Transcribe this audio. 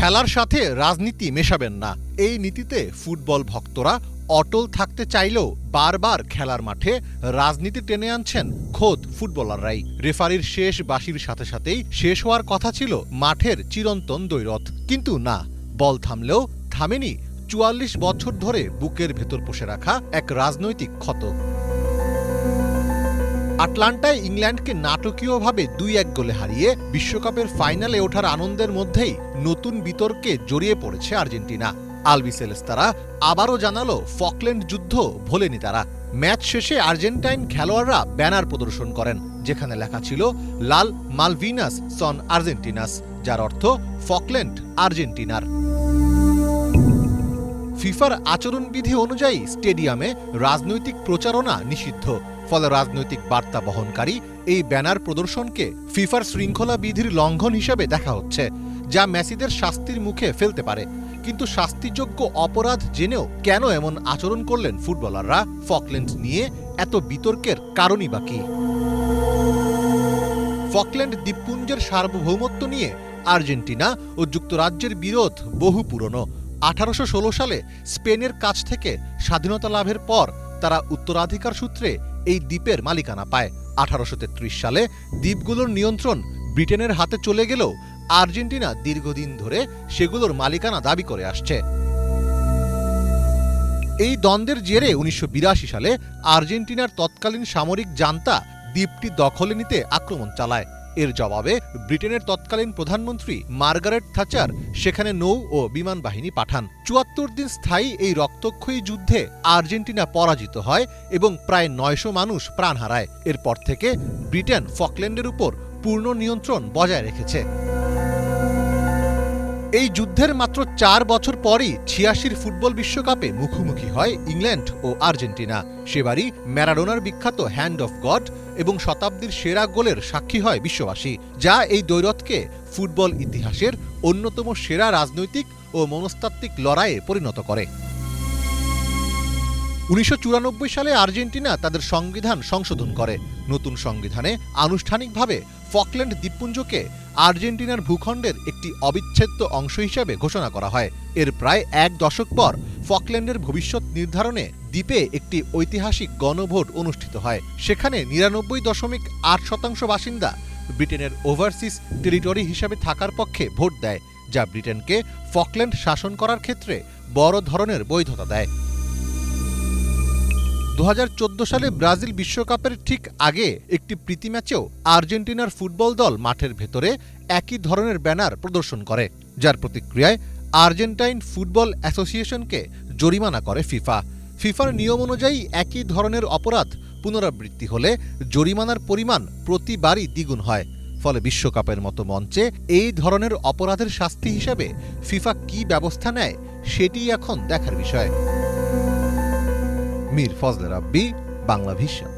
খেলার সাথে রাজনীতি মেশাবেন না, এই নীতিতে ফুটবল ভক্তরা অটল থাকতে চাইলেও বারবার খেলার মাঠে রাজনীতি টেনে আনছেন খোদ ফুটবলাররাই। রেফারির শেষ বাঁশির সাথে সাথেই শেষ হওয়ার কথা ছিল মাঠের চিরন্তন দ্বৈরথ, কিন্তু না, বল থামলেও থামেনি ৪৪ বছর ধরে বুকের ভেতর পুষে রাখা এক রাজনৈতিক ক্ষত। আটলান্টায় ইংল্যান্ডকে নাটকীয়ভাবে ২-১ গোলে হারিয়ে বিশ্বকাপের ফাইনালে ওঠার আনন্দের মধ্যেই নতুন বিতর্কে জড়িয়ে পড়েছে আর্জেন্টিনা। আলবিসেলেস্তারা আবারও জানালো ফকল্যান্ড যুদ্ধ ভোলেনি তারা। ম্যাচ শেষে আর্জেন্টাইন খেলোয়াড়রা ব্যানার প্রদর্শন করেন, যেখানে লেখা ছিল লাল মালভিনাস সন আর্জেন্টিনাস, যার অর্থ ফকল্যান্ড আর্জেন্টিনার। ফিফার আচরণবিধি অনুযায়ী স্টেডিয়ামে রাজনৈতিক প্রচারণা নিষিদ্ধ, ফলে রাজনৈতিক বার্তা বহনকারী এই ব্যানার প্রদর্শনকে ফিফার শৃঙ্খলা বিধির লঙ্ঘন হিসেবে দেখা হচ্ছে, যা মেসিদের শাস্তির মুখে ফেলতে পারে। কিন্তু শাস্তিযোগ্য অপরাধ জেনেও কেন এমন আচরণ করলেন ফুটবলাররা? ফকল্যান্ড নিয়ে এত বিতর্কের কারণই বা কি? ফকল্যান্ড দ্বীপপুঞ্জের সার্বভৌমত্ব নিয়ে আর্জেন্টিনা ও যুক্তরাজ্যের বিরোধ বহু পুরনো। ১৮১৬ সালে স্পেনের কাছ থেকে স্বাধীনতা লাভের পর তারা উত্তরাধিকার সূত্রে এই দ্বীপের মালিকানা পায়। ১৮৩৩ সালে দ্বীপগুলোর নিয়ন্ত্রণ ব্রিটেনের হাতে চলে গেলেও আর্জেন্টিনা দীর্ঘদিন ধরে সেগুলোর মালিকানা দাবি করে আসছে। এই দ্বন্দ্বের জেরে ১৯৮২ সালে আর্জেন্টিনার তৎকালীন সামরিক জান্তা দ্বীপটি দখলে নিতে আক্রমণ চালায়। এর জবাবে ব্রিটেনের তৎকালীন প্রধানমন্ত্রী মার্গারেট থাচার সেখানে নৌ ও বিমান বাহিনী পাঠান। ৭৪ দিন স্থায়ী এই রক্তক্ষয়ী যুদ্ধে আর্জেন্টিনা পরাজিত হয় এবং প্রায় ৯০০ মানুষ প্রাণ হারায়। এরপর থেকে ব্রিটেন ফকল্যান্ডের উপর পূর্ণ নিয়ন্ত্রণ বজায় রেখেছে। এই যুদ্ধের মাত্র ৪ বছর পরই ৮৬ ফুটবল বিশ্বকাপে মুখোমুখি হয় ইংল্যান্ড ও আর্জেন্টিনা। সেবারই ম্যারাডোনার বিখ্যাত হ্যান্ড অফ গড এবং শতাব্দীর সেরা গোলের সাক্ষী হয় বিশ্ববাসী, যা এই দ্বৈরথকে ফুটবল ইতিহাসের অন্যতম সেরা রাজনৈতিক ও মনস্তাত্ত্বিক লড়াইয়ে পরিণত করে। ১৯৯৪ সালে আর্জেন্টিনা তাদের সংবিধান সংশোধন করে। নতুন সংবিধানে আনুষ্ঠানিকভাবে ফকল্যান্ড দ্বীপপুঞ্জকে আর্জেন্টিনার ভূখণ্ডের একটি অবিচ্ছেদ্য অংশ হিসেবে ঘোষণা করা হয়। এর প্রায় ১ দশক পর ফকল্যান্ডের ভবিষ্যৎ নির্ধারণে দ্বীপে একটি ঐতিহাসিক গণভোট অনুষ্ঠিত হয়। সেখানে ৯৯.৮% বাসিন্দা ব্রিটেনের ওভারসিজ টেরিটরি হিসাবে থাকার পক্ষে ভোট দেয়, যা ব্রিটেনকে ফকল্যান্ড শাসন করার ক্ষেত্রে বড় ধরনের বৈধতা দেয়। ২০১৪ সালে ব্রাজিল বিশ্বকাপের ঠিক আগে একটি প্রীতি ম্যাচেও আর্জেন্টিনার ফুটবল দল মাঠের ভেতরে একই ধরনের ব্যানার প্রদর্শন করে, যার প্রতিক্রিয়ায় আর্জেন্টাইন ফুটবল অ্যাসোসিয়েশনকে জরিমানা করে ফিফা। ফিফার নিয়ম অনুযায়ী একই ধরনের অপরাধ পুনরাবৃত্তি হলে জরিমানার পরিমাণ প্রতিবারই দ্বিগুণ হয়। ফলে বিশ্বকাপের মতো মঞ্চে এই ধরনের অপরাধের শাস্তি হিসেবে ফিফা কী ব্যবস্থা নেয় সেটিই এখন দেখার বিষয়। মীর ফজলে রাব্বি, বাংলা ভিশন।